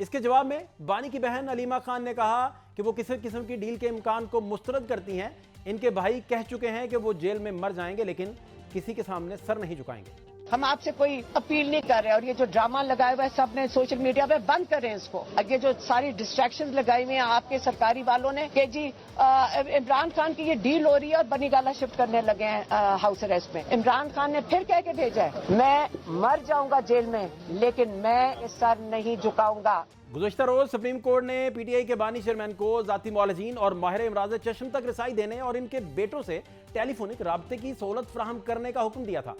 اس کے جواب میں بانی کی بہن علیمہ خان نے کہا کہ وہ کسی قسم کی ڈیل کے امکان کو مسترد کرتی ہیں. ان کے بھائی کہہ چکے ہیں کہ وہ جیل میں مر جائیں گے لیکن کسی کے سامنے سر نہیں جھکائیں گے. ہم آپ سے کوئی اپیل نہیں کر رہے اور یہ جو ڈرامہ لگایا ہوا ہے سب نے سوشل میڈیا پہ بند کریں اس کو. یہ جو ساری ڈسٹریکشن لگائی ہوئی ہیں آپ کے سرکاری والوں نے کہ جی عمران خان کی یہ ڈیل ہو رہی ہے اور بنی گالا شفٹ کرنے لگے ہیں ہاؤس اریسٹ میں. عمران خان نے پھر کہہ کے بھیجا ہے میں مر جاؤں گا جیل میں لیکن میں سر نہیں جھکاؤں گا. گزشتہ روز سپریم کورٹ نے پی ٹی آئی کے بانی چیئرمین کو ذاتی معالجین اور ماہر امراض چشم تک رسائی دینے اور ان کے بیٹوں سے ٹیلی فونک رابطے کی سہولت فراہم کرنے کا حکم دیا تھا.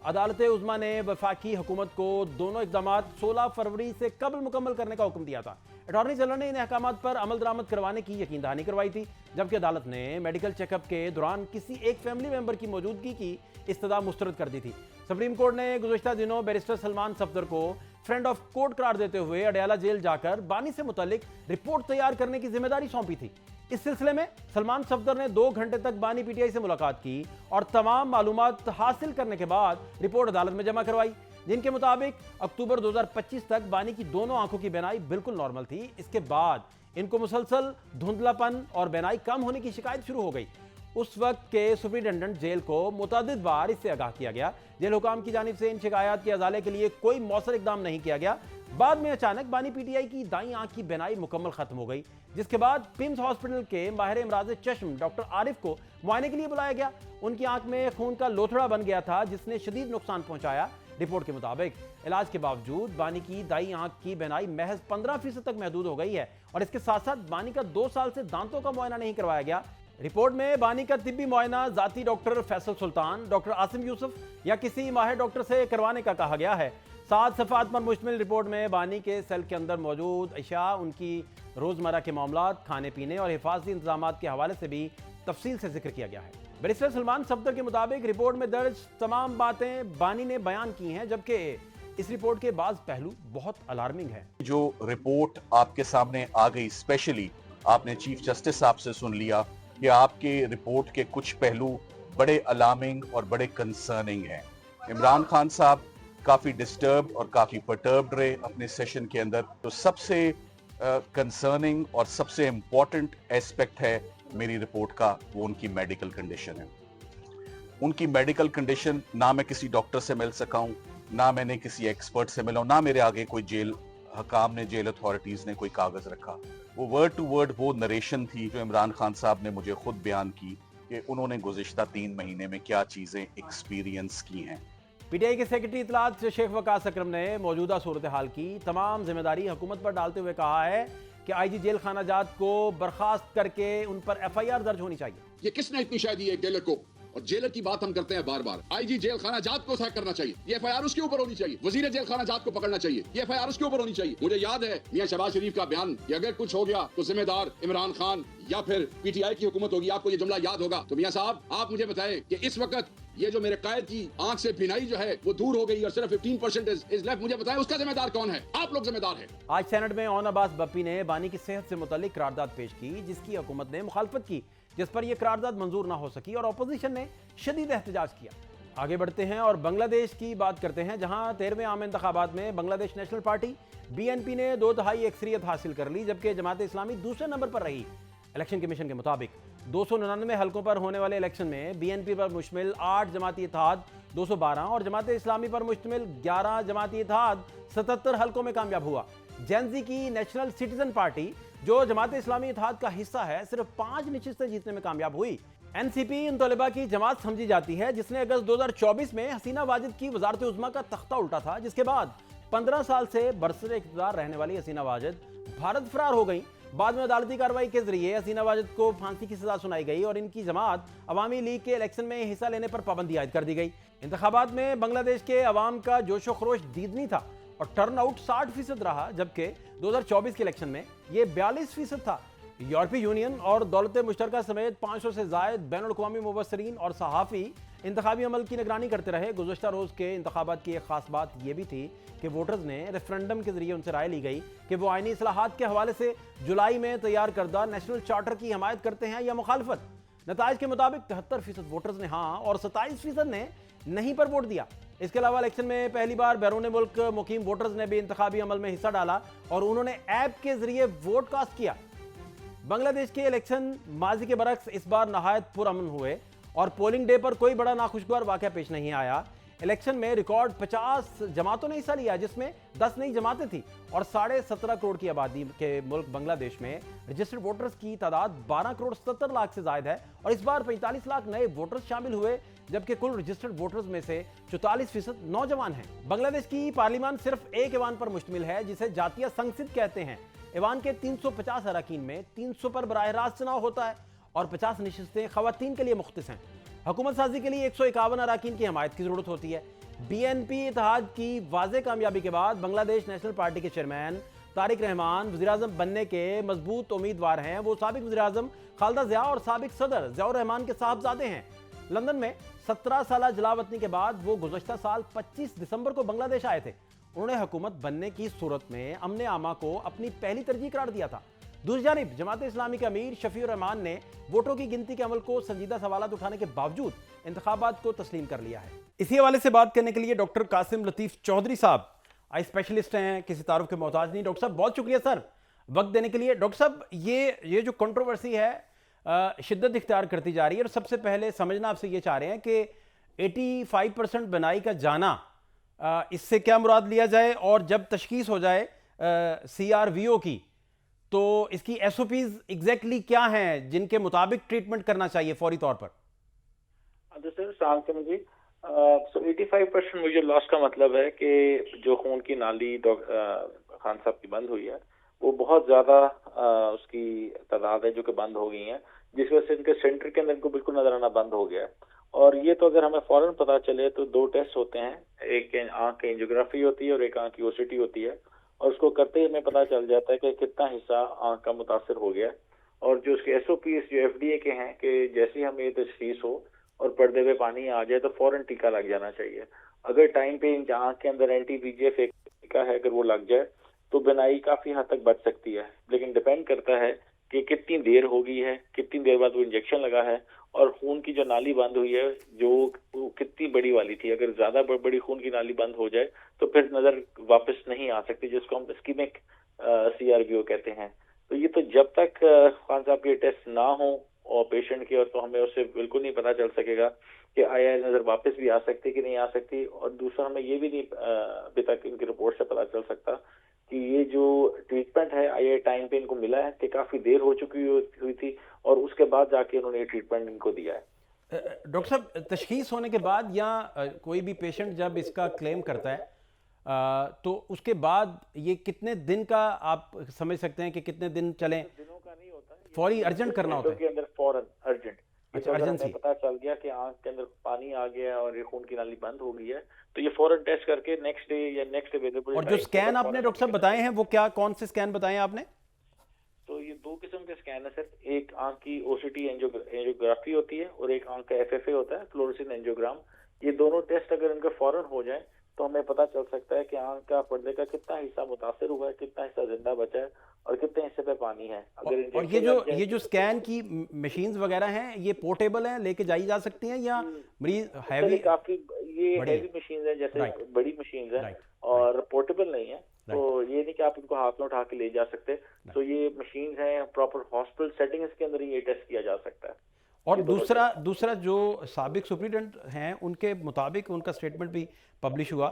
عدالت عظمیٰ نے وفاقی حکومت کو دونوں اقدامات 16 فروری سے قبل مکمل کرنے کا حکم دیا تھا. اٹارنی جنرل نے ان احکامات پر عمل درآمد کروانے کی یقین دہانی کروائی تھی جبکہ عدالت نے میڈیکل چیک اپ کے دوران کسی ایک فیملی ممبر کی موجودگی کی استدعا مسترد کر دی تھی. سپریم کورٹ نے گزشتہ دنوں بیرسٹر سلمان صفدر کو فرینڈ آف کورٹ قرار دیتے ہوئے اڈیالہ جیل جا کر بانی سے متعلق رپورٹ تیار کرنے کی ذمہ داری سونپی تھی. اس سلسلے میں سلمان صفدر نے 2 گھنٹے تک بانی پی ٹی آئی سے ملاقات کی اور تمام معلومات حاصل کرنے کے بعد رپورٹ عدالت میں جمع کروائی جن کے مطابق اکتوبر 2025 تک بانی کی دونوں آنکھوں کی بینائی بالکل نارمل تھی. اس کے بعد ان کو مسلسل دھندلا پن اور بینائی کم ہونے کی شکایت شروع ہو گئی. اس وقت کے سپرنٹینڈنٹ جیل کو متعدد بار اس سے آگاہ کیا گیا. جیل حکام کی جانب سے ان شکایات کے ازالے کے لیے کوئی مؤثر اقدام نہیں کیا گیا. بعد میں اچانک بانی پی ٹی آئی کی دائیں آنکھ کی بینائی مکمل ختم ہو گئی جس کے بعد پمس ہاسپٹل کے ماہر امراض چشم ڈاکٹر عارف کو معائنے کے لیے بلایا گیا. ان کی آنکھ میں خون کا لوتھڑا بن گیا تھا جس نے شدید نقصان پہنچایا. رپورٹ کے مطابق علاج کے باوجود بانی کی دائیں آنکھ کی بینائی محض 15% تک محدود ہو گئی ہے اور اس کے ساتھ ساتھ بانی کا 2 سال سے دانتوں کا معائنہ نہیں کروایا گیا. رپورٹ میں بانی کا طبی معائنہ ذاتی ڈاکٹر فیصل سلطان، ڈاکٹر عاصم یوسف یا کسی ماہر ڈاکٹر سے کروانے کا کہا گیا ہے. 7 صفحات پر مشتمل رپورٹ میں بانی کے سیل کے اندر موجود اشیاء، ان کی روزمرہ کے معاملات، کھانے پینے اور حفاظتی انتظامات کے حوالے سے بھی تفصیل سے ذکر کیا گیا ہے. بیرسٹر سلمان صفدر کے مطابق رپورٹ میں درج تمام باتیں بانی نے بیان کی ہیں جبکہ اس رپورٹ کے بعض پہلو بہت الارمنگ ہیں. جو رپورٹ آپ کے سامنے آ گئی اسپیشلی آپ نے چیف جسٹس صاحب سے سن لیا کہ آپ کے رپورٹ کے کچھ پہلو بڑے الارمنگ اور بڑے کنسرننگ ہیں. عمران خان صاحب کافی ڈسٹربڈ اور کافی پرٹربڈ رہے اپنے سیشن کے اندر. تو سب سے کنسرننگ اور سب سے امپورٹنٹ ایسپیکٹ ہے میری رپورٹ کا وہ ان کی میڈیکل کنڈیشن ہے. ان کی میڈیکل کنڈیشن نہ میں کسی ڈاکٹر سے مل سکا ہوں، نہ میں نے کسی ایکسپرٹ سے ملا ہوں، نہ میرے آگے کوئی جیل حکام نے، جیل اتھارٹیز نے کوئی کاغذ رکھا. وہ ورڈ ٹو ورڈ وہ نریشن تھی جو عمران خان صاحب نے مجھے خود بیان کی کہ انہوں نے گزشتہ 3 مہینے میں کیا چیزیں ایکسپیرینس کی ہیں. پی ٹی آئی کے سیکرٹری اطلاعات شیخ وقاص اکرم نے موجودہ صورتحال کی تمام ذمہ داری حکومت پر ڈالتے ہوئے کہا ہے کہ آئی جی جیل خانہ جات کو برخاست کر کے ان پر ایف آئی آر درج ہونی چاہیے. یہ کس نے اتنی شاید دی ہے جیلر کو؟ اور جیلر کی بات ہم کرتے ہیں بار بار. آئی جی جیل خانہ جات کو سیک کرنا چاہیے، یہ ایف آئی آر اس کے اوپر ہونی چاہیے. وزیر جیل خانہ جات کو پکڑنا چاہیے، یہ ایف آئی آر اس کے اوپر ہونی چاہیے. مجھے یاد ہے میاں شہباز شریف کا بیان کہ اگر کچھ ہو گیا تو ذمہ دار عمران خان یا پھر پی ٹی آئی کی حکومت ہوگی. آپ کو یہ جملہ یاد ہوگا. تو میاں صاحب آپ مجھے بتائیں کہ اس وقت یہ جو میرے قائد کی آنکھ سے بینائی جو ہے وہ دور ہو گئی اور صرف 15% از لیفٹ، مجھے بتائیں اس کا ذمہ دار کون ہے؟ آپ لوگ ذمہ دار ہیں. آج سینٹ میں اون عباس بپی نے بانی کی صحت سے متعلق قرارداد پیش کی جس کی حکومت نے مخالفت کی، جس پر یہ قرارداد منظور نہ ہو سکی اور اپوزیشن نے شدید احتجاج کیا. آگے بڑھتے ہیں اور بنگلہ دیش کی بات کرتے ہیں جہاں 13ویں عام انتخابات میں Bangladesh national party B N P نے 2/3 اکثریت حاصل کر لی جبکہ جماعت اسلامی دوسرے نمبر پر رہی. الیکشن کمیشن کے مطابق 299 حلقوں پر ہونے والے الیکشن میں بی این پی پر مشتمل 8 جماعتی اتحاد 212 اور جماعت اسلامی پر مشتمل 11 جماعتی اتحاد 77 حلقوں میں کامیاب ہوا. جینزی کی نیشنل سٹیزن پارٹی جو جماعت اسلامی اتحاد کا حصہ ہے صرف 5 نشستیں جیتنے میں کامیاب ہوئی. این سی پی ان طلباء کی جماعت سمجھی جاتی ہے جس نے اگست 2024 میں حسینہ واجد کی وزارت عظمیٰ کا تختہ الٹا تھا جس کے بعد 15 سال سے برسر اقتدار رہنے والی حسینہ واجد بھارت فرار ہو گئیں. بعد میں عدالتی کارروائی کے ذریعے حسینہ واجد کو پھانسی کی سزا سنائی گئی اور ان کی جماعت عوامی لیگ کے الیکشن میں حصہ لینے پر پابندی عائد کر دی گئی. انتخابات میں بنگلہ دیش کے عوام کا جوش و خروش دیدنی تھا اور ٹرن آؤٹ 60% رہا جبکہ 2024 کے الیکشن میں یہ 42% تھا. یورپی یونین اور دولت مشترکہ سمیت 500 سے زائد بین الاقوامی مبصرین اور صحافی انتخابی عمل کی نگرانی کرتے رہے. گزشتہ روز کے انتخابات کی ایک خاص بات یہ بھی تھی کہ ووٹرز نے ریفرنڈم کے ذریعے ان سے رائے لی گئی کہ وہ آئینی اصلاحات کے حوالے سے جولائی میں تیار کردہ نیشنل چارٹر کی حمایت کرتے ہیں یا مخالفت. نتائج کے مطابق 73% ووٹرز نے ہاں اور 27% نے نہیں پر ووٹ دیا. اس کے علاوہ الیکشن میں پہلی بار بیرون ملک مقیم ووٹرز نے بھی انتخابی عمل میں حصہ ڈالا اور انہوں نے ایپ کے ذریعے ووٹ کاسٹ کیا۔ بنگلہ دیش کے الیکشن ماضی کے برعکس اس بار نہایت پرامن ہوئے اور پولنگ ڈے پر کوئی بڑا ناخوشگوار واقعہ پیش نہیں آیا۔ الیکشن میں ریکارڈ 50 جماعتوں نے حصہ لیا، جس میں 10 نئی جماعتیں تھیں، اور 17.5 کروڑ کی آبادی کے ملک بنگلہ دیش میں رجسٹرڈ ووٹرز کی تعداد 12 کروڑ 77 لاکھ سے زائد ہے، اور اس بار 45 لاکھ نئے ووٹرز شامل ہوئے، جبکہ کل رجسٹرڈ ووٹرز میں سے 44% نوجوان ہیں۔ بنگلہ دیش کی پارلیمان صرف ایک ایوان پر مشتمل ہے، جسے جاتیہ سنسد کہتے ہیں۔ ایوان کے 350 اراکین میں 300 پر براہ راست چناؤ ہوتا ہے اور 50 نشستیں خواتین کے لیے مختص ہیں۔ حکومت سازی کے لیے 151 اراکین کی حمایت کی ضرورت ہوتی ہے۔ بی این پی اتحاد کی واضح کامیابی کے بعد بنگلہ دیش نیشنل پارٹی کے چیئرمین طارق رحمان وزیراعظم بننے کے مضبوط امیدوار ہیں۔ وہ سابق وزیراعظم خالدہ ضیاء اور سابق صدر ضیاء الرحمان کے صاحبزادے ہیں۔ لندن میں 17 سالہ جلاوطنی کے بعد وہ گزشتہ سال 25 دسمبر کو بنگلہ دیش آئے تھے۔ انہوں نے حکومت بننے کی صورت میں امن عامہ کو اپنی پہلی ترجیح قرار دیا تھا۔ دوسری جانب جماعت اسلامی کے امیر شفیع الرحمان نے ووٹوں کی گنتی کے عمل کو سنجیدہ سوالات اٹھانے کے باوجود انتخابات کو تسلیم کر لیا ہے۔ اسی حوالے سے بات کرنے کے لیے ڈاکٹر قاسم لطیف چودھری صاحب آئی اسپیشلسٹ ہیں، کسی تعارف کے محتاج نہیں۔ ڈاکٹر صاحب بہت شکریہ سر وقت دینے کے لیے۔ ڈاکٹر صاحب یہ جو کنٹروورسی ہے شدت اختیار کرتی جا رہی ہے، اور سب سے پہلے سمجھنا آپ سے یہ چاہ رہے ہیں کہ 85% بنائی کا جانا، اس سے کیا مراد لیا جائے، اور جب تشخیص ہو جائے سی آر وی او کی تو اس کی ایس او پیز ایگزیکٹلی کیا ہیں جن کے مطابق ٹریٹمنٹ کرنا چاہیے فوری طور پر؟ سر السلام علیکم جی۔ 85% مجھے لاس کا مطلب ہے کہ جو خون کی نالی خان صاحب کی بند ہوئی ہے وہ بہت زیادہ اس کی تعداد ہے جو کہ بند ہو گئی ہیں، جس وجہ سے ان کے سینٹر کے اندر ان کو بالکل نظر آنا بند ہو گیا ہے۔ اور یہ تو اگر ہمیں فوراً پتہ چلے تو 2 ٹیسٹ ہوتے ہیں، ایک آنکھ کی اینجیوگرافی ہوتی ہے اور ایک آنکھ کی او سی ٹی ہوتی ہے، اور اس کو کرتے ہی ہمیں پتہ چل جاتا ہے کہ کتنا حصہ آنکھ کا متاثر ہو گیا ہے۔ اور جو اس کے ایس او پیز جو ایف ڈی اے کے ہیں کہ جیسے ہی ہمیں یہ تشخیص ہو اور پردے پہ پانی آ جائے تو فوراً ٹیکہ لگ جانا چاہیے۔ اگر ٹائم پہ آنکھ کے اندر اینٹی بی جی ایف ایک ٹیکہ ہے اگر وہ لگ جائے تو بینائی کافی حد تک بچ سکتی ہے، لیکن ڈیپینڈ کرتا ہے کہ کتنی دیر ہو گئی ہے، کتنی دیر بعد وہ انجیکشن لگا ہے، اور خون کی جو نالی بند ہوئی ہے جو کتنی بڑی والی تھی۔ اگر زیادہ بڑی خون کی نالی بند ہو جائے تو پھر نظر واپس نہیں آ سکتی، جس کو ہم اسکیمک سی آر بی او کہتے ہیں۔ تو یہ تو جب تک خان صاحب کے ٹیسٹ نہ ہوں اور پیشنٹ کے، اور تو ہمیں اس سے بالکل نہیں پتہ چل سکے گا کہ آیا نظر واپس بھی آ سکتی کہ نہیں آ سکتی۔ اور دوسرا ہمیں یہ بھی نہیں ابھی تک ان کی رپورٹ سے پتہ چل سکتا کہ یہ جو ٹریٹمنٹ ہے آئی ٹائم پہ ان کو ملا ہے کہ کافی دیر ہو چکی ہوئی تھی، اور اس کے بعد جا کے انہوں نے یہ ٹریٹمنٹ ان کو دیا ہے۔ ڈاکٹر صاحب تشخیص ہونے کے بعد یا کوئی بھی پیشنٹ جب اس کا کلیم کرتا ہے تو اس کے بعد یہ کتنے دن کا آپ سمجھ سکتے ہیں کہ کتنے دن چلیں؟ دنوں کا نہیں ہوتا ہے، فوری ارجنٹ کرنا ہوتا ہے کے اندر فوراً ارجنٹ۔ اچھا ارجنسی، پتا چل گیا کہ آنکھ کے اندر پانی آ گیا اور یہ خون کی نالی بند ہو گئی ہے تو یہ فوراً ٹیسٹ کر کے نیکسٹ ڈے یا نیکسٹ اویلیبل۔ اور جو سکین آپ نے ڈاکٹر صاحب بتائے ہیں وہ کیا، کون سے سکین بتائے ہیں آپ نے؟ تو یہ 2 قسم کے سکین ہے سر، ایک آنکھ کی او سی ٹی اینجیوگرافی ہوتی ہے اور ایک آنکھ کا ایف ایف اے ہوتا ہے، فلوریسن اینجیوگرام۔ یہ دونوں ٹیسٹ اگر ان کے فوراً ہو جائیں تو ہمیں پتہ چل سکتا ہے کہ آنکھ کا پردے کا کتنا حصہ متاثر ہوا ہے، کتنا حصہ زندہ بچا ہے اور کتنے حصے پہ پانی ہے۔ اور یہ جو سکین کی مشینز وغیرہ ہیں یہ پورٹیبل ہیں، لے کے جائی جا سکتی ہیں یا مریض ہیوی؟ کافی یہ ہیوی مشینز ہیں، جیسے بڑی مشینز ہیں اور پورٹیبل نہیں ہیں، تو یہ نہیں کہ آپ ان کو ہاتھ میں اٹھا کے لے جا سکتے۔ تو یہ مشینز ہیں پراپر ہاسپٹل سیٹنگز کے اندر یہ ٹیسٹ کیا جا سکتا ہے۔ اور دوسرا جو سابق سپرنٹینڈنٹ ہیں ان کے مطابق ان کا سٹیٹمنٹ بھی پبلش ہوا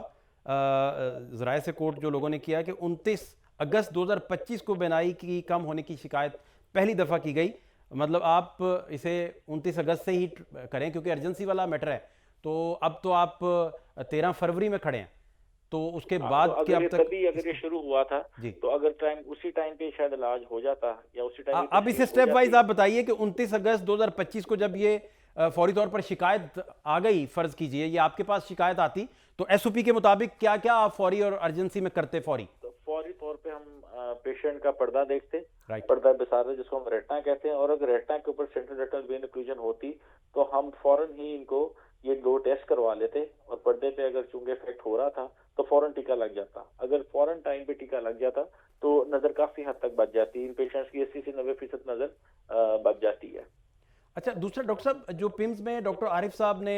ذرائع سے کوٹ جو لوگوں نے کیا کہ 29 اگست 2025 کو بینائی کی کم ہونے کی شکایت پہلی دفعہ کی گئی۔ مطلب آپ اسے 29 اگست سے ہی کریں کیونکہ ارجنسی والا میٹر ہے، تو اب تو آپ 13 فروری میں کھڑے ہیں، تو اس کے بعد کہ اب تک اگر یہ شروع ہوا تھا تو اگر اسی ٹائم پہ شاید علاج ہو جاتا یا اسی ٹائم۔ اب اسے سٹیپ وائز آپ بتائیے کہ 29 اگست 2025 کو جب یہ فوری طور پر شکایت آ گئی، فرض کیجئے یہ آپ کے پاس شکایت آتی تو ایس او پی کے مطابق کیا کیا آپ فوری اور ارجنسی میں کرتے؟ فوری طور پہ ہم پیشنٹ کا پردہ دیکھتے، پردہ بسارے جس کو ہم ریٹنا کہتے ہیں، اور اگر ریٹنا کے اوپر سینٹرل ریٹنل وین اوکلوژن ہوتی تو ہم فوراً ہی ان کو یہ 2 ٹیسٹ کروا لیتے، اور پردے پہ اگر چونکہ افیکٹ ہو رہا تھا تو فوراً ٹیکہ لگ جاتا۔ اگر فوراً ٹائم پہ ٹیکہ لگ جاتا تو نظر کافی حد تک بچ جاتی، ان پیشنٹس کی 80 سے 90% نظر بچ جاتی ہے۔ اچھا دوسرا ڈاکٹر صاحب جو پمز میں ڈاکٹر عارف صاحب نے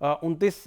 29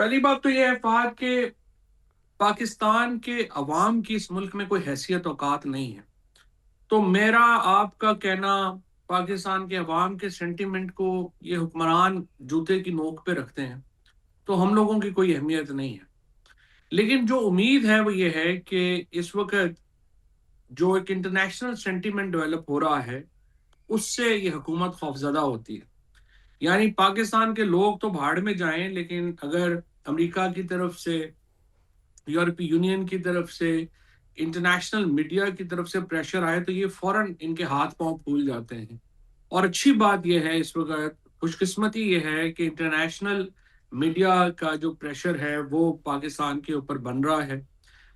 پہلی بات تو یہ ہے فہد کہ پاکستان کے عوام کی اس ملک میں کوئی حیثیت اوقات نہیں ہے. تو میرا آپ کا کہنا پاکستان کے عوام کے سینٹیمنٹ کو یہ حکمران جوتے کی نوک پہ رکھتے ہیں تو ہم لوگوں کی کوئی اہمیت نہیں ہے. لیکن جو امید ہے وہ یہ ہے کہ اس وقت جو ایک انٹرنیشنل سینٹیمنٹ ڈیولپ ہو رہا ہے اس سے یہ حکومت خوفزدہ ہوتی ہے. یعنی پاکستان کے لوگ تو بھاڑ میں جائیں، لیکن اگر امریکہ کی طرف سے، یورپی یونین کی طرف سے، انٹرنیشنل میڈیا کی طرف سے پریشر آئے تو یہ فوراً ان کے ہاتھ پاؤں پھول جاتے ہیں. اور اچھی بات یہ ہے اس وقت، خوش قسمتی یہ ہے کہ انٹرنیشنل میڈیا کا جو پریشر ہے وہ پاکستان کے اوپر بن رہا ہے.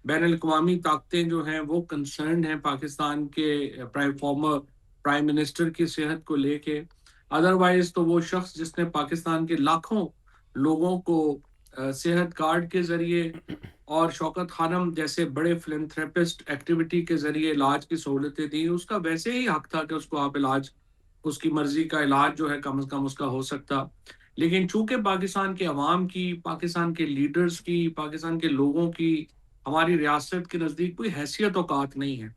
بین الاقوامی طاقتیں جو ہیں وہ کنسرنڈ ہیں پاکستان کے فارمر پرائم منسٹر کی صحت کو لے کے. ادروائز تو وہ شخص جس نے پاکستان کے لاکھوں لوگوں کو صحت کارڈ کے ذریعے اور شوکت خانم جیسے بڑے فلنتھراپسٹ ایکٹیویٹی کے ذریعے علاج کی سہولتیں دی، اس کا ویسے ہی حق تھا کہ اس کو آپ علاج، اس کی مرضی کا علاج جو ہے کم از کم اس کا ہو سکتا. لیکن چونکہ پاکستان کے عوام کی، پاکستان کے لیڈرز کی، پاکستان کے لوگوں کی ہماری ریاست کے نزدیک کوئی حیثیت اوقات نہیں ہے،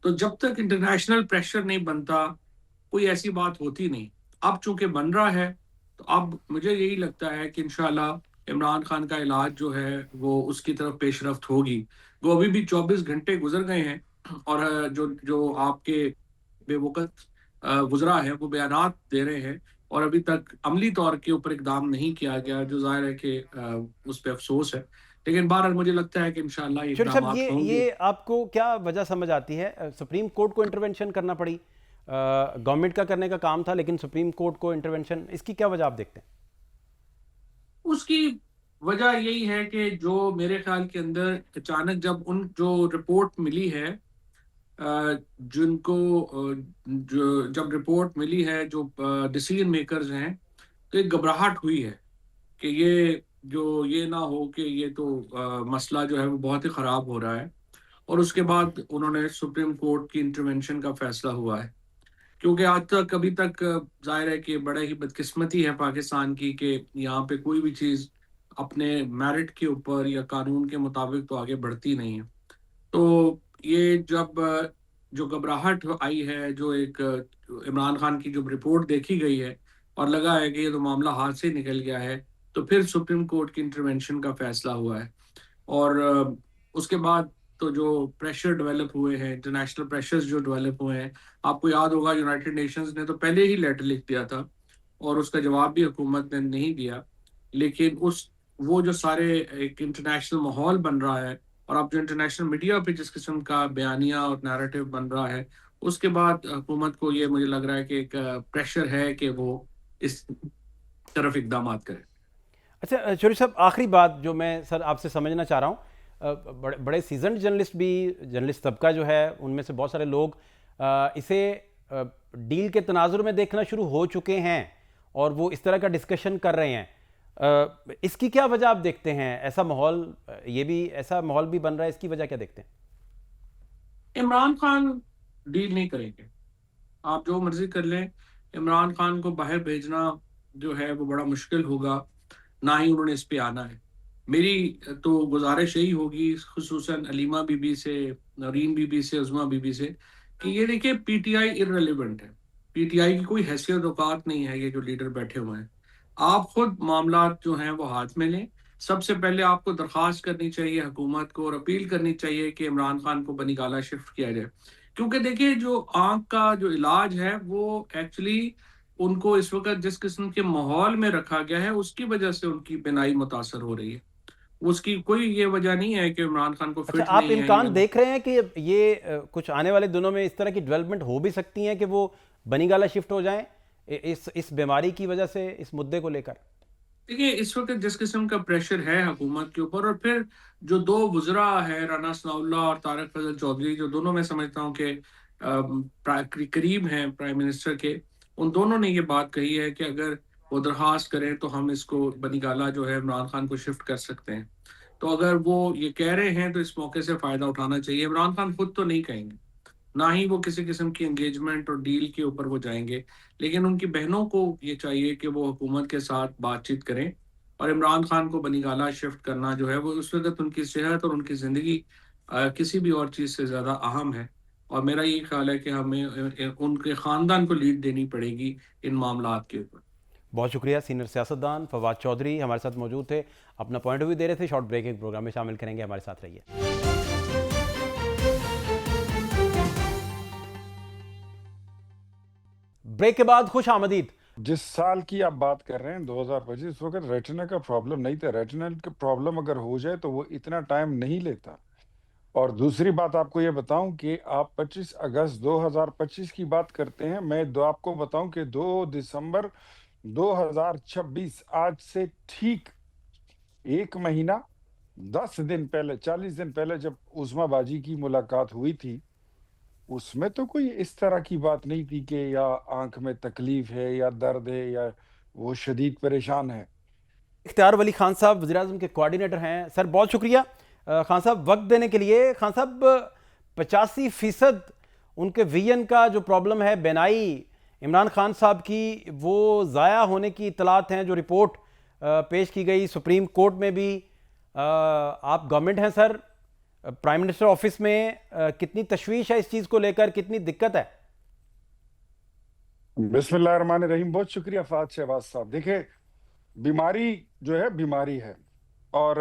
تو جب تک انٹرنیشنل پریشر نہیں بنتا کوئی ایسی بات ہوتی نہیں. اب چونکہ بن رہا ہے تو اب مجھے یہی لگتا ہے کہ انشاءاللہ عمران خان کا علاج جو ہے وہ اس کی طرف پیش رفت ہوگی. وہ ابھی بھی 24 گھنٹے گزر گئے ہیں اور جو آپ کے بے وقت وزراء ہیں وہ بیانات دے رہے ہیں اور ابھی تک عملی طور کے اوپر اقدام نہیں کیا گیا، جو ظاہر ہے کہ اس پہ افسوس ہے. لیکن بہرحال مجھے لگتا ہے کہ انشاءاللہ یہ شریف صاحب، اقدامات ہوں گے. یہ آپ کو کیا وجہ سمجھ آتی ہے؟ سپریم کورٹ کو انٹرونشن کرنا پڑی، گورنمنٹ کا کرنے کا کام تھا لیکن سپریم کورٹ کو انٹرونشن، اس کی کیا وجہ آپ دیکھتے ہیں؟ اس کی وجہ یہی ہے کہ جو میرے خیال کے اندر اچانک جب ان جو رپورٹ ملی ہے جن کو جب رپورٹ ملی ہے جو ڈیسیژن میکرز ہیں، تو ایک گھبراہٹ ہوئی ہے کہ یہ نہ ہو کہ یہ تو مسئلہ جو ہے وہ بہت ہی خراب ہو رہا ہے. اور اس کے بعد انہوں نے سپریم کورٹ کی انٹرونشن کا فیصلہ ہوا ہے. کیونکہ آج تک ابھی تک ظاہر ہے کہ بڑا ہی بدقسمتی ہے پاکستان کی کہ یہاں پہ کوئی بھی چیز اپنے میرٹ کے اوپر یا قانون کے مطابق تو آگے بڑھتی نہیں ہے. تو یہ جب جو گھبراہٹ آئی ہے، جو ایک عمران خان کی جو رپورٹ دیکھی گئی ہے اور لگا ہے کہ یہ تو معاملہ ہاتھ سے نکل گیا ہے، تو پھر سپریم کورٹ کی انٹرونشن کا فیصلہ ہوا ہے. اور اس کے بعد تو جو پریشر ڈیولپ ہوئے ہیں، انٹرنیشنل پریشرز جو ڈیولپ ہوئے ہیں، آپ کو یاد ہوگا یونائٹڈ نیشنز نے تو پہلے ہی لیٹر لکھ دیا تھا اور اس کا جواب بھی حکومت نے نہیں دیا. لیکن وہ جو سارے ایک انٹرنیشنل ماحول بن رہا ہے اور اب جو انٹرنیشنل میڈیا پہ جس قسم کا بیانیہ اور نیریٹو بن رہا ہے، اس کے بعد حکومت کو یہ مجھے لگ رہا ہے کہ ایک پریشر ہے کہ وہ اس طرف اقدامات کرے. اچھا شریف صاحب، آخری بات جو میں سر آپ سے سمجھنا چاہ رہا ہوں، بڑے سیزنڈ جرنلسٹ بھی، جرنلسٹ طبقہ جو ہے ان میں سے بہت سارے لوگ اسے ڈیل کے تناظر میں دیکھنا شروع ہو چکے ہیں اور وہ اس طرح کا ڈسکشن کر رہے ہیں. اس کی کیا وجہ آپ دیکھتے ہیں؟ ایسا ماحول، یہ بھی ایسا ماحول بھی بن رہا ہے، اس کی وجہ کیا دیکھتے ہیں؟ عمران خان ڈیل نہیں کریں گے، آپ جو مرضی کر لیں. عمران خان کو باہر بھیجنا جو ہے وہ بڑا مشکل ہوگا، نہ ہی انہوں نے اس پہ آنا ہے. میری تو گزارش یہی ہوگی خصوصاً علیمہ بی بی سے، نورین بی بی سے، عظمہ بی بی سے، کہ یہ دیکھیں پی ٹی آئی ارریلیونٹ ہے، پی ٹی آئی کی کوئی حیثیت اوقات نہیں ہے. یہ جو لیڈر بیٹھے ہوئے ہیں، آپ خود معاملات جو ہیں وہ ہاتھ میں لیں. سب سے پہلے آپ کو درخواست کرنی چاہیے حکومت کو اور اپیل کرنی چاہیے کہ عمران خان کو بنی گالہ شفٹ کیا جائے. کیونکہ دیکھیں جو آنکھ کا جو علاج ہے وہ ایکچولی ان کو اس وقت جس قسم کے ماحول میں رکھا گیا ہے اس کی وجہ سے ان کی بینائی متاثر ہو رہی ہے. اس کی کوئی یہ وجہ نہیں ہے کہ عمران خان کو اچھا، فٹ آپ نہیں ہے. امکان دیکھ رہے ہیں کہ یہ کچھ آنے والے دنوں میں اس طرح کی ڈیولپمنٹ ہو بھی سکتی ہیں کہ وہ بنی گالہ شفٹ ہو جائیں اس بیماری کی وجہ سے، اس مدعے کو لے کر؟ دیکھیے اس وقت جس قسم کا پریشر ہے حکومت کے اوپر، اور پھر جو دو وزراء ہیں رانا ثناء اللہ اور طارق فضل چودھری، جو دونوں میں سمجھتا ہوں کہ قریب ہیں پرائم منسٹر کے، ان دونوں نے یہ بات کہی ہے کہ اگر وہ درخواست کریں تو ہم اس کو بنی گالہ جو ہے عمران خان کو شفٹ کر سکتے ہیں. تو اگر وہ یہ کہہ رہے ہیں تو اس موقع سے فائدہ اٹھانا چاہیے. عمران خان خود تو نہیں کہیں گے، نہ ہی وہ کسی قسم کی انگیجمنٹ اور ڈیل کے اوپر وہ جائیں گے، لیکن ان کی بہنوں کو یہ چاہیے کہ وہ حکومت کے ساتھ بات چیت کریں اور عمران خان کو بنی گالہ شفٹ کرنا جو ہے وہ اس وقت ان کی صحت اور ان کی زندگی کسی بھی اور چیز سے زیادہ اہم ہے، اور میرا یہ خیال ہے کہ ہمیں ان کے خاندان کو لیڈ دینی پڑے گی ان معاملات کے اوپر۔ بہت شکریہ سینئر سیاستدان فواد چودھری ہمارے ساتھ موجود تھے، اپنا پوائنٹ آف ویو دے رہے تھے، شارٹ بریکنگ پروگرام میں شامل کریں گے، ہمارے ساتھ رہیے۔ بریک کے بعد خوش آمدید۔ جس سال کی آپ بات کر رہے ہیں 2025، اس وقت ریٹنا کا پرابلم نہیں تھا۔ ریٹنا کا پرابلم اگر ہو جائے تو وہ اتنا ٹائم نہیں لیتا۔ اور دوسری بات آپ کو یہ بتاؤں کہ آپ 25 اگست 2025 کی بات کرتے ہیں، میں آپ کو بتاؤں کہ 2 دسمبر 2026 آج سے ٹھیک 1 مہینہ 10 دن پہلے 40 دن پہلے جب عظما باجی کی ملاقات ہوئی تھی، اس میں تو کوئی اس طرح کی بات نہیں تھی کہ یا آنکھ میں تکلیف ہے یا درد ہے یا وہ شدید پریشان ہے۔ اختیار ولی خان صاحب وزیراعظم کے کوارڈینیٹر ہیں۔ سر بہت شکریہ خان صاحب وقت دینے کے لیے۔ خان صاحب 85% ان کے ویژن کا جو پرابلم ہے بینائی عمران خان صاحب کی، وہ ضائع ہونے کی اطلاعات ہیں جو رپورٹ پیش کی گئی سپریم کورٹ میں بھی۔ آپ گورنمنٹ ہیں سر، پرائم منسٹر آفس میں کتنی تشویش ہے اس چیز کو لے کر، کتنی دقت ہے؟ بسم اللہ الرحمن الرحیم، بہت شکریہ فہد شہباز صاحب۔ دیکھیں، بیماری جو ہے بیماری ہے، اور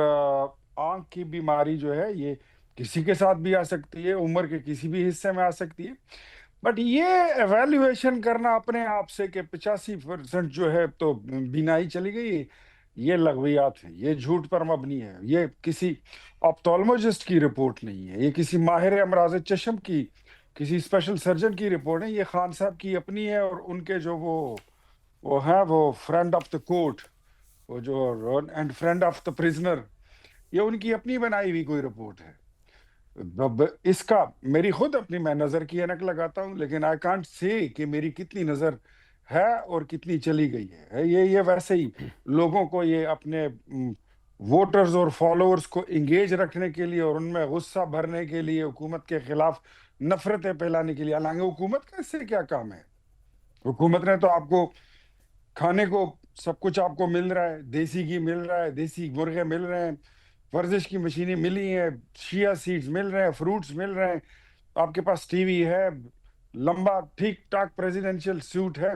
آنکھ کی بیماری جو ہے یہ کسی کے ساتھ بھی آ سکتی ہے، عمر کے کسی بھی حصے میں آ سکتی ہے، بٹ یہ ایویلیویشن کرنا اپنے آپ سے کہ 85% جو ہے تو بینائی چلی گئی، یہ لغویات ہیں، یہ جھوٹ پر مبنی ہے، یہ کسی آپتالموجسٹ کی رپورٹ نہیں ہے، یہ کسی ماہر امراض چشم کی، کسی اسپیشل سرجن کی رپورٹ ہے، یہ خان صاحب کی اپنی ہے، اور ان کے جو وہ ہیں وہ فرینڈ آف دا کورٹ، وہ جو and friend of the prisoner, یہ ان کی اپنی بنائی ہوئی کوئی رپورٹ ہے۔ اس کا میری خود اپنی میں نظر کی اینک لگاتا ہوں، لیکن آئی کانٹ سے کہ میری کتنی نظر ہے اور کتنی چلی گئی ہے۔ یہ ویسے ہی لوگوں کو یہ اپنے ووٹرز اور فالوورز کو انگیج رکھنے کے لیے اور ان میں غصہ بھرنے کے لیے، حکومت کے خلاف نفرتیں پھیلانے کے لیے، حالانکہ حکومت کا اس سے کیا کام ہے؟ حکومت نے تو آپ کو کھانے کو سب کچھ آپ کو مل رہا ہے، دیسی گھی مل رہا ہے، دیسی مرغے مل رہے ہیں، ورزش کی مشینیں ملی ہیں، شیعہ سیڈز مل رہے ہیں، فروٹس مل رہے ہیں، آپ کے پاس ٹی وی ہے، لمبا ٹھیک ٹاک پریزیڈنشل سیوٹ ہے،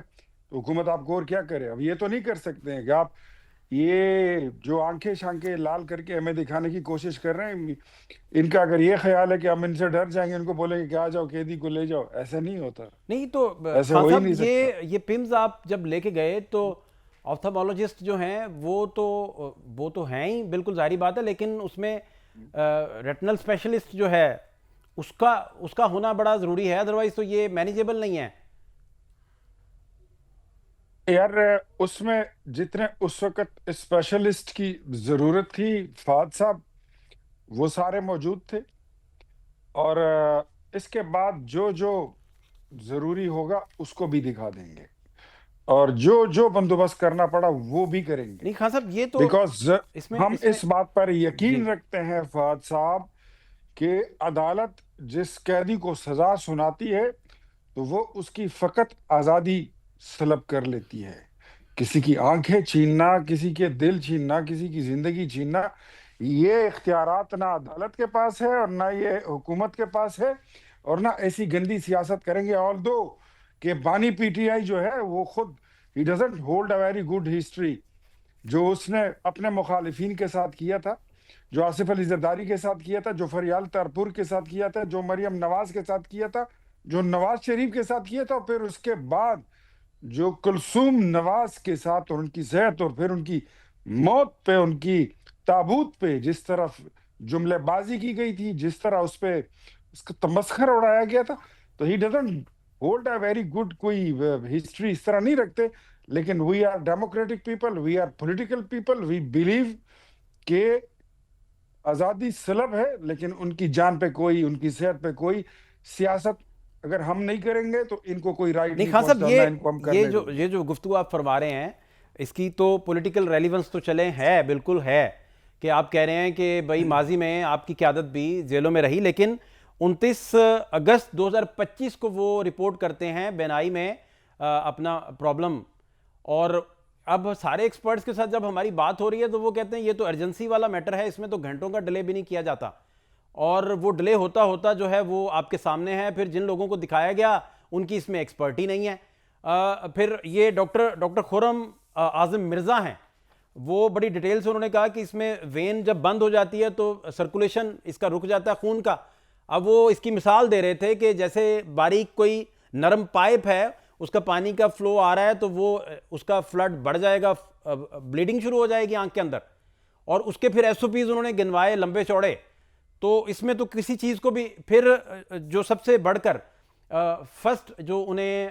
تو حکومت آپ کو اور کیا کرے؟ اب یہ تو نہیں کر سکتے ہیں کہ آپ یہ جو آنکھیں شانکھیں لال کر کے ہمیں دکھانے کی کوشش کر رہے ہیں، ان کا اگر یہ خیال ہے کہ ہم ان سے ڈر جائیں گے، ان کو بولیں گے کہ آ جاؤ قیدی کو لے جاؤ، ایسا نہیں ہوتا۔ نہیں تو ایسے خان ہو ہی صاحب نہیں سکتا۔ یہ پمز آپ جب لے کے گئے تو آپتھالمولوجسٹ جو ہیں وہ تو ہیں ہی، بالکل ظاہری بات ہے، لیکن اس میں ریٹنل اسپیشلسٹ جو ہے اس کا ہونا بڑا ضروری ہے، ادروائز تو یہ مینیجیبل نہیں ہے۔ یار اس میں جتنے اس وقت اسپیشلسٹ کی ضرورت تھی فہد صاحب، وہ سارے موجود تھے، اور اس کے بعد جو ضروری ہوگا اس کو بھی دکھا دیں گے، اور جو بندوبست کرنا پڑا وہ بھی کریں گے۔ نہیں خان صاحب یہ تو بیکاز ہم اس بات پر یقین جی رکھتے ہیں فہد صاحب کہ عدالت جس قیدی کو سزا سناتی ہے تو وہ اس کی فقط آزادی سلب کر لیتی ہے۔ کسی کی آنکھیں چھیننا، کسی کے دل چھیننا، کسی کی زندگی چھیننا، یہ اختیارات نہ عدالت کے پاس ہے اور نہ یہ حکومت کے پاس ہے، اور نہ ایسی گندی سیاست کریں گے۔ آلدو کہ بانی پی ٹی آئی جو ہے وہ خود he doesn't hold a very good history، جو اس نے اپنے مخالفین کے ساتھ کیا تھا، جو آصف علی زرداری کے ساتھ کیا تھا، جو فریال تارپور کے ساتھ کیا تھا، جو مریم نواز کے ساتھ کیا تھا، جو نواز شریف کے ساتھ کیا تھا، اور پھر اس کے بعد جو کلثوم نواز کے ساتھ، اور ان کی صحت اور پھر ان کی موت پہ، ان کی تابوت پہ جس طرح جملے بازی کی گئی تھی، جس طرح اس پہ اس کا تمسخر اڑایا گیا تھا، تو ہی doesn't hold a very good کوئی ہسٹری، اس طرح نہیں رکھتے۔ لیکن we are democratic people, we are political people, we believe کہ آزادی سلب ہے، لیکن ان کی جان پہ کوئی، ان کی صحت پہ کوئی سیاست اگر ہم نہیں کریں گے تو ان کو کوئی رائٹ نہیں خان صاحب ان کو ہم کرنے دیں۔ یہ جو گفتگو آپ فرما رہے ہیں اس کی تو پولیٹیکل ریلیونس تو چلے ہے، بالکل ہے، کہ آپ کہہ رہے ہیں کہ بھائی ماضی میں آپ کی قیادت بھی جیلوں میں رہی، لیکن 29 اگست 2025 کو وہ رپورٹ کرتے ہیں بینائی میں اپنا پرابلم، اور اب سارے ایکسپرٹس کے ساتھ جب ہماری بات ہو رہی ہے تو وہ کہتے ہیں یہ تو ایرجنسی والا میٹر ہے, اس میں تو گھنٹوں کا ڈیلے بھی نہیں کیا جاتا, اور وہ ڈیلے ہوتا ہوتا جو ہے وہ آپ کے سامنے ہے. پھر جن لوگوں کو دکھایا گیا ان کی اس میں ایکسپرٹ ہی نہیں ہے. پھر یہ ڈاکٹر خرم اعظم مرزا ہیں, وہ بڑی ڈیٹیل سے انہوں نے کہا کہ اس میں وین جب بند ہو جاتی ہے تو سرکولیشن اس کا رک جاتا ہے خون کا. اب وہ اس کی مثال دے رہے تھے کہ جیسے باریک کوئی نرم پائپ ہے, اس کا پانی کا فلو آ رہا ہے تو وہ اس کا فلڈ بڑھ جائے گا, بلیڈنگ شروع ہو جائے گی آنکھ کے اندر, اور اس کے پھر ایس او پیز انہوں نے گنوائے لمبے چوڑے. تو اس میں تو کسی چیز کو بھی پھر جو سب سے بڑھ کر فرسٹ جو انہیں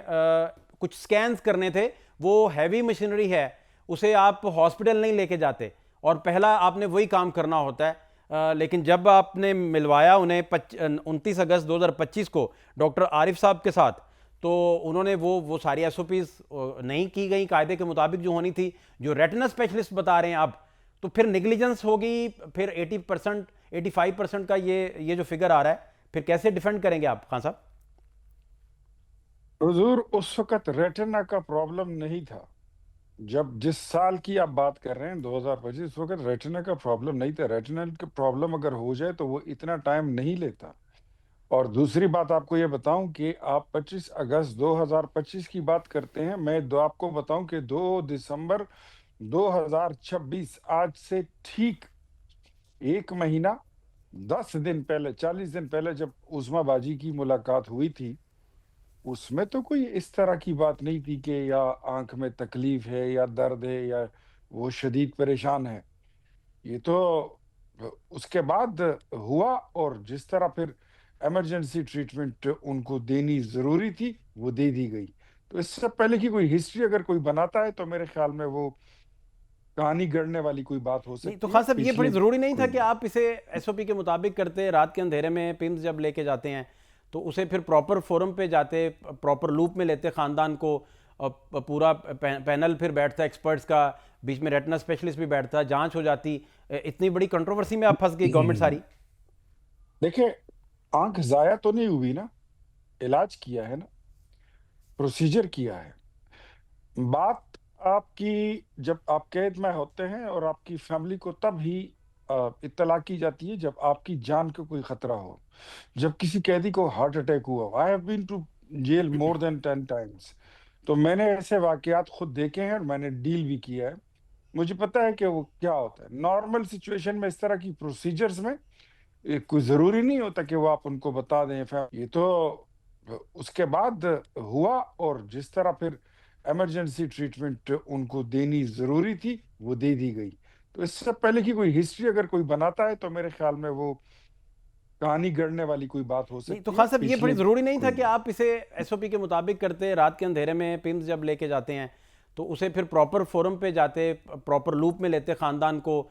کچھ سکینز کرنے تھے وہ ہیوی مشینری ہے, اسے آپ ہاسپٹل نہیں لے کے جاتے, اور پہلا آپ نے وہی کام کرنا ہوتا ہے. لیکن جب آپ نے ملوایا انہیں 29 اگست 2025 کو ڈاکٹر عارف صاحب کے ساتھ, تو انہوں نے وہ ساری ایس او پیز نہیں کی گئی قاعدے کے مطابق جو ہونی تھی, جو ریٹنا اسپیشلسٹ بتا رہے ہیں اب, تو پھر نیگلیجنس ہوگی. پھر 80% 85% کا یہ جو فگر آ رہا ہے, پھر کیسے ڈیفینڈ کریں گے آپ خان صاحب؟ حضور اس وقت ریٹنا کا پرابلم نہیں تھا. جب جس سال کی آپ بات کر رہے ہیں 2025, اس وقت ریٹنا کا پرابلم نہیں تھا. ریٹنا کا پرابلم اگر ہو جائے تو وہ اتنا ٹائم نہیں لیتا. اور دوسری بات آپ کو یہ بتاؤں کہ آپ 25 اگست 2025 کی بات کرتے ہیں, میں آپ کو بتاؤں کہ 2 دسمبر 2026 آج سے ٹھیک 1 مہینہ 10 دن پہلے 40 دن پہلے جب عظما باجی کی ملاقات ہوئی تھی, اس میں تو کوئی اس طرح کی بات نہیں تھی کہ یا آنکھ میں تکلیف ہے یا درد ہے یا وہ شدید پریشان ہے. یہ تو اس کے بعد ہوا, اور جس طرح پھر ایمرجنسی ٹریٹمنٹ ان کو دینی ضروری تھی وہ دے دی گئی. تو اس سے پہلے کی کوئی ہسٹری اگر کوئی بناتا ہے تو میرے خیال میں وہ کہانی گڑنے والی کوئی بات ہو سکتی ہے. تو خان صاحب یہ بڑی ضروری نہیں تھا کہ آپ اسے ایس او پی کے مطابق کرتے, رات کے اندھیرے میں پمز جب لے کے جاتے ہیں تو اسے پھر پراپر فورم پہ جاتے, پراپر لوپ میں لیتے خاندان کو, پورا پینل پھر بیٹھتا ایکسپرٹس کا, بیچ میں ریٹنا اسپیشلسٹ بھی بیٹھتا, جانچ ہو جاتی. اتنی بڑی کنٹروورسی میں آپ پھنس گئی گورنمنٹ ساری. دیکھیں آنکھ ضائع تو نہیں ہوئی نا, علاج کیا ہے نا, پروسیجر کیا ہے. بات آپ کی جب آپ قید میں ہوتے ہیں اور آپ کی فیملی کو تب ہی اطلاع کی جاتی ہے جب آپ کی جان کو کوئی خطرہ ہو. جب کسی قیدی کو ہارٹ اٹیک ہوا, I have been to jail more than 10 times, تو میں نے ایسے واقعات خود دیکھے ہیں اور میں نے ڈیل بھی کیا ہے. مجھے پتا ہے کہ وہ کیا ہوتا ہے. نارمل سچویشن میں اس طرح کی پروسیجرز میں کوئی ضروری نہیں ہوتا کہ وہ آپ ان کو بتا دیں. یہ تو اس کے بعد ہوا, اور جس طرح پھر ایمرجنسی ٹریٹمنٹ ان کو دینی ضروری تھی وہ دے دی گئی. تو اس سے پہلے کی کوئی ہسٹری اگر کوئی بناتا ہے تو میرے خیال میں وہ کہانی گڑنے والی کوئی بات ہو سکتی ہے. تو خان صاحب یہ بڑی ضروری نہیں تھا کہ آپ اسے ایس او پی کے مطابق کرتے, رات کے اندھیرے میں پمز جب لے کے جاتے ہیں تو اسے پھر پراپر فورم پہ جاتے, پراپر لوپ میں لیتے خاندان کو,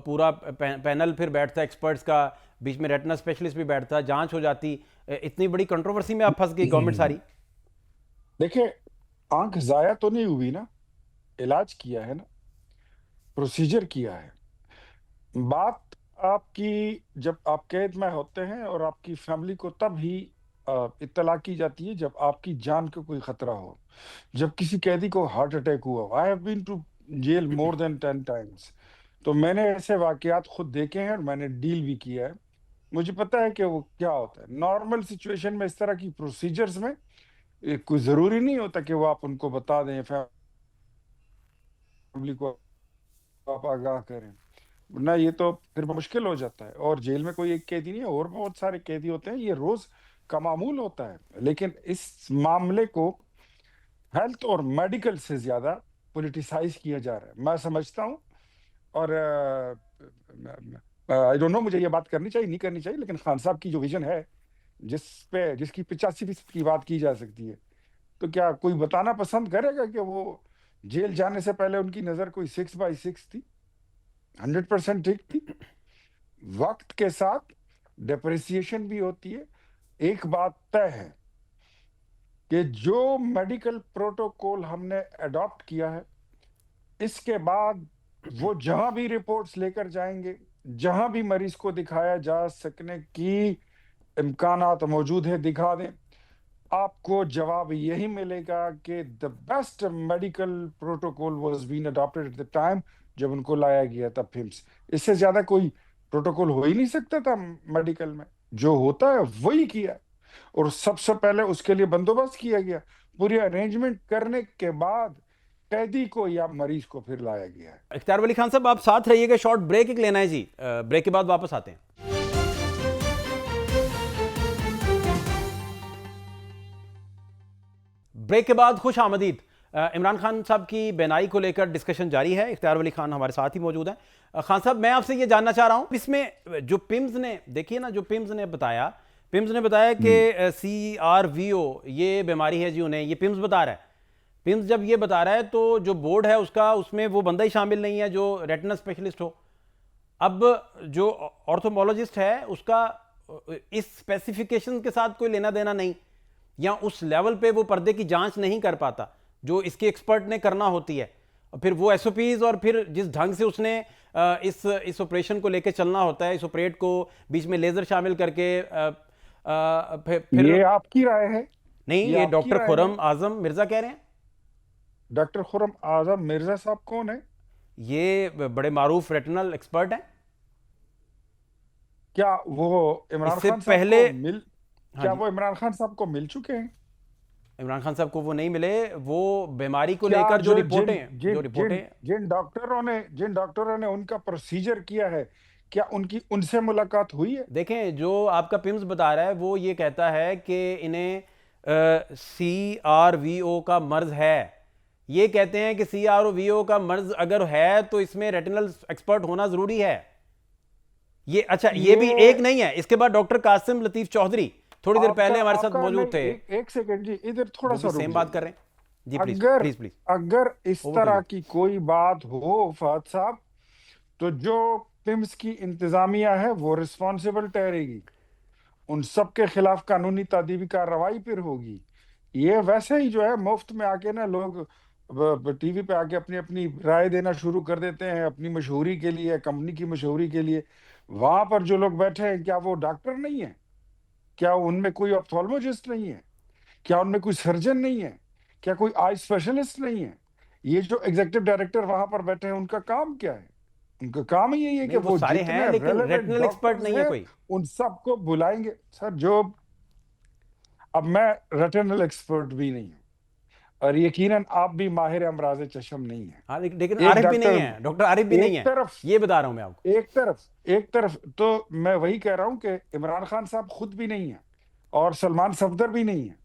پورا پینل پھر بیٹھتا ایکسپرٹس کا, بیچ میں ریٹنا اسپیشلسٹ بھی بیٹھتا, جانچ ہو جاتی. اتنی بڑی کنٹروورسی میں آپ پھنس گئی گورنمنٹ ساری. دیکھیں آنکھ ضائع تو نہیں ہوئی نا, علاج کیا ہے نا, پروسیجر کیا ہے. بات آپ کی جب آپ قید میں ہوتے ہیں اور آپ کی فیملی کو تب ہی اطلاع کی جاتی ہے جب آپ کی جان کو کوئی خطرہ ہو. جب کسی قیدی کو ہارٹ اٹیک ہوا, I have been to jail more than 10 times, تو میں نے ایسے واقعات خود دیکھے ہیں اور میں نے ڈیل بھی کیا ہے. مجھے پتا ہے کہ وہ کیا ہوتا ہے. نارمل سچویشن میں اس طرح کی پروسیجرز میں کوئی ضروری نہیں ہوتا کہ وہ آپ ان کو بتا دیں, فیملی کو آپ آگاہ کریں, ورنہ یہ تو پھر مشکل ہو جاتا ہے. اور جیل میں کوئی ایک قیدی نہیں ہے, اور بہت سارے قیدی ہوتے ہیں, یہ روز کا معمول ہوتا ہے. لیکن اس معاملے کو ہیلتھ اور میڈیکل سے زیادہ پولیٹیسائز کیا جا رہا ہے, میں سمجھتا ہوں. اور I don't know مجھے یہ بات کرنی چاہیے نہیں کرنی چاہیے, لیکن خان صاحب کی جو ویژن ہے جس کی 85% کی بات کی جا سکتی ہے, تو کیا کوئی بتانا پسند کرے گا کہ وہ جیل جانے سے پہلے ان کی نظر کوئی 6/6 تھی, 100% ٹھیک تھی. وقت کے ساتھ ڈپریسیشن بھی ہوتی ہے. ایک بات طے ہے کہ جو میڈیکل پروٹوکول ہم نے اڈاپٹ کیا ہے, اس کے بعد وہ جہاں بھی رپورٹس لے کر جائیں گے, جہاں بھی مریض کو دکھایا جا سکنے کی امکانات موجود ہے, دکھا دیں. آپ کو جواب یہی ملے گا کہ the best medical protocol was being adopted at the time جب ان کو لایا گیا تھا PIMS. اس سے زیادہ کوئی پروٹوکول ہو ہی نہیں سکتا تھا میڈیکل میں. جو ہوتا ہے وہی کیا, اور سب سے پہلے اس کے لیے بندوبست کیا گیا. پوری ارینجمنٹ کرنے کے بعد قیدی کو یا مریض کو پھر لایا گیا ہے. اختیار ولی خان صاحب آپ ساتھ رہیے گا, شارٹ بریک ایک لینا ہے جی, بریک کے بعد واپس آتے ہیں. بریک کے بعد خوش آمدید. عمران خان صاحب کی بینائی کو لے کر ڈسکشن جاری ہے. اختیار ولی خان ہمارے ساتھ ہی موجود ہیں. خان صاحب میں آپ سے یہ جاننا چاہ رہا ہوں, اس میں جو پیمز نے, دیکھیے نا, جو پیمز نے بتایا کہ CRVO یہ بیماری ہے جی انہیں, یہ پیمز بتا رہا ہے. پیمز جب یہ بتا رہا ہے تو جو بورڈ ہے اس کا, اس میں وہ بندہ ہی شامل نہیں ہے جو ریٹنا اسپیشلسٹ ہو. اب جو آرتھومولوجسٹ ہے اس کا اس اسپیسیفیکیشن کے ساتھ کوئی لینا دینا نہیں, یا اس لیول پہ وہ پردے کی جانچ نہیں کر پاتا جو اس کے ایکسپرٹ نے کرنا ہوتی ہے. پھر وہ SOPs اور پھر جس ڈھنگ سے اس نے اس آپریشن کو لے کے چلنا ہوتا ہے, اس آپریٹ کو بیچ میں لیزر شامل کر کے, پھر یہ آپ کی رائے ہے؟ نہیں, یہ ڈاکٹر خرم اعظم مرزا کہہ رہے ہیں. ڈاکٹر خرم اعظم مرزا صاحب کون ہے؟ یہ بڑے معروف ریٹنل ایکسپرٹ ہیں. کیا وہ عمران خان صاحب کیا وہ عمران خان صاحب کو مل چکے ہیں؟ عمران خان صاحب کو وہ نہیں ملے. وہ بیماری کو لے کر جو رپورٹیں جن ڈاکٹروں نے ان کا پروسیجر کیا ہے, کیا ان سے ملاقات ہوئی ہے؟ دیکھیں, جو آپ کا پیمز بتا رہا ہے وہ یہ کہتا ہے کہ انہیں CRVO کا مرض ہے. یہ کہتے ہیں کہ CRVO کا مرض اگر ہے تو اس میں ریٹنل ایکسپرٹ ہونا ضروری ہے. یہ اچھا, یہ بھی ایک نہیں ہے. اس کے بعد ڈاکٹر قاسم لطیف چودھری تھوڑی دیر پہلے ہمارے ساتھ موجود تھے. ایک سیکنڈ جی, ادھر تھوڑا سا سیم بات کر رہے ہیں جی, پلیز پلیز. اگر اس طرح کی کوئی بات ہو فہد صاحب, تو جو پیمز کی انتظامیہ ہے وہ رسپانسیبل ٹھہرے گی. ان سب کے خلاف قانونی تادیبی کارروائی پھر ہوگی. یہ ویسے ہی جو ہے مفت میں آ کے نا لوگ ٹی وی پہ آ کے اپنی رائے دینا شروع کر دیتے ہیں اپنی مشہوری کے لیے, کمپنی کی مشہوری کے لیے. وہاں پر جو لوگ بیٹھے ہیں کیا وہ ڈاکٹر نہیں ہیں؟ کیا ان میں کوئی آپتھالموجسٹ نہیں ہے؟ کیا ان میں کوئی سرجن نہیں ہے؟ کیا کوئی آئی اسپیشلسٹ نہیں ہے؟ یہ جو ایگزیکٹو ڈائریکٹر وہاں پر بیٹھے ہیں ان کا کام کیا ہے؟ ان کا کام یہی ہے کہ وہ سارے ہیں لیکن ریٹنل ایکسپرٹ نہیں ہے کوئی. ان سب کو بلائیں گے. سر جو اب میں ریٹنل ایکسپرٹ بھی نہیں ہوں, اور یقیناً آپ بھی ماہر امراض چشم نہیں ہیں, لیکن عارف بھی نہیں ہے, ڈاکٹر عارف بھی نہیں ہے, یہ بتا رہا ہوں میں آپ کو. ایک طرف تو میں وہی کہہ رہا ہوں کہ عمران خان صاحب خود بھی نہیں ہیں اور سلمان صفدر بھی نہیں ہیں,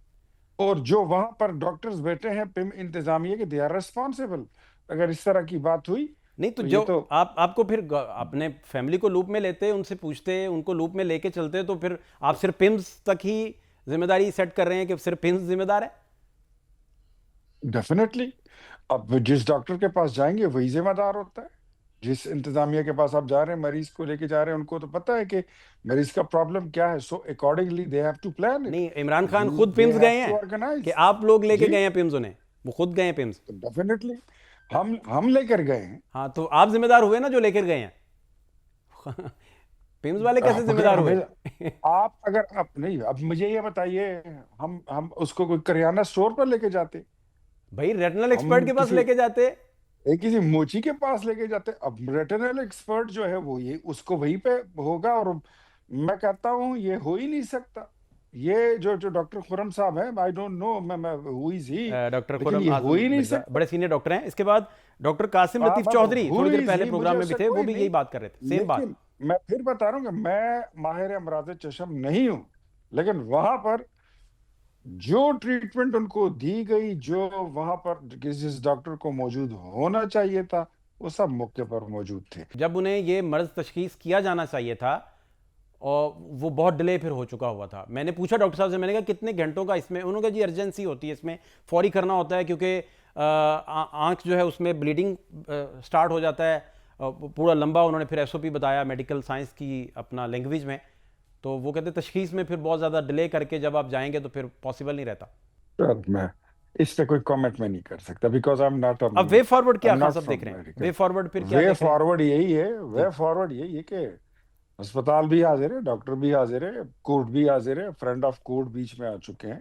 اور جو وہاں پر ڈاکٹرز بیٹھے ہیں پم انتظامیہ کے, دے آر ریسپانسیبل. اگر اس طرح کی بات ہوئی نہیں تو جو آپ کو پھر اپنے فیملی کو لوپ میں لیتے, ان سے پوچھتے, ان کو لوپ میں لے کے چلتے, تو پھر آپ صرف پمز تک ہی ذمہ داری سیٹ کر رہے ہیں کہ صرف پمز ذمہ دار ہے. ڈیفینیٹلی اب جس ڈاکٹر کے پاس جائیں گے وہی ذمہ دار ہوتا ہے. جس انتظامیہ کے پاس آپ جا رہے ہیں, مریض کو لے کے جا رہے ہیں, ان کو تو پتہ ہے کہ مریض کا پرابلم کیا ہے. So accordingly they have to plan it. نہیں, عمران خان خود پمز گئے ہیں کہ آپ لوگ لے کے گئے ہیں پمز انہیں؟ وہ خود گئے ہیں پمز. ڈیفینیٹلی ہم لے کر گئے ہیں. ہاں تو آپ ذمہ دار ہوئے نا جو لے کر گئے ہیں. پمز والے کیسے ذمہ دار ہوئے؟ آپ اگر نہیں, اب مجھے یہ بتائیے, ہم اس کو کوئی کریانہ اسٹور پر لے کے جاتے؟ بھائی ریٹنل ایکسپرٹ کے پاس لے کے جاتے, کسی موچی کے پاس لے کے جاتے. اب ریٹنل ایکسپرٹ جو ہے وہ یہ اس کو وہیں پہ ہوگا, اور میں کہتا ہوں یہ ہو ہی نہیں سکتا. یہ جو ڈاکٹر خرم صاحب ہیں, I don't know who is he, doctor خرم ہو ہی نہیں سکتا. بڑے سینئر ڈاکٹر ہیں. اس کے بعد ڈاکٹر قاسم لطیف چودھری تھوڑی دیر پہلے پروگرام میں بھی تھے, وہ بھی یہی بات کر رہے تھے, سیم بات. میں پھر بتا رہا ہوں کہ میں ماہر امراض چشم نہیں ہوں, لیکن وہاں پر جو ٹریٹمنٹ ان کو دی گئی, جو وہاں پر جس ڈاکٹر کو موجود ہونا چاہیے تھا, وہ سب موقع پر موجود تھے. جب انہیں یہ مرض تشخیص کیا جانا چاہیے تھا اور وہ بہت ڈیلے پھر ہو چکا ہوا تھا. میں نے پوچھا ڈاکٹر صاحب سے, میں نے کہا کتنے گھنٹوں کا اس میں؟ انہوں نے کہا جی ارجنسی ہوتی ہے اس میں, فوری کرنا ہوتا ہے, کیونکہ آنکھ جو ہے اس میں بلیڈنگ سٹارٹ ہو جاتا ہے. پورا لمبا انہوں نے پھر SOP بتایا میڈیکل سائنس کی اپنا لینگویج میں. تو وہ کہتے تشخیص میں پھر بہت زیادہ ڈیلے کر کے جب آپ جائیں گے تو پھر پاسبل نہیں رہتا. میں اس پہ کوئی کامنٹ میں نہیں کر سکتا, بیکاز آئی ایم ناٹ. اب وے فارورڈ کیا خان صاحب دیکھ رہے ہیں؟ وے فارورڈ پھر کیا؟ وے فارورڈ یہی ہے کہ اسپتال بھی حاضر ہے, ڈاکٹر بھی حاضر ہے, کورٹ بھی حاضر ہے, فرنٹ آف کورٹ بیچ میں آ چکے ہیں,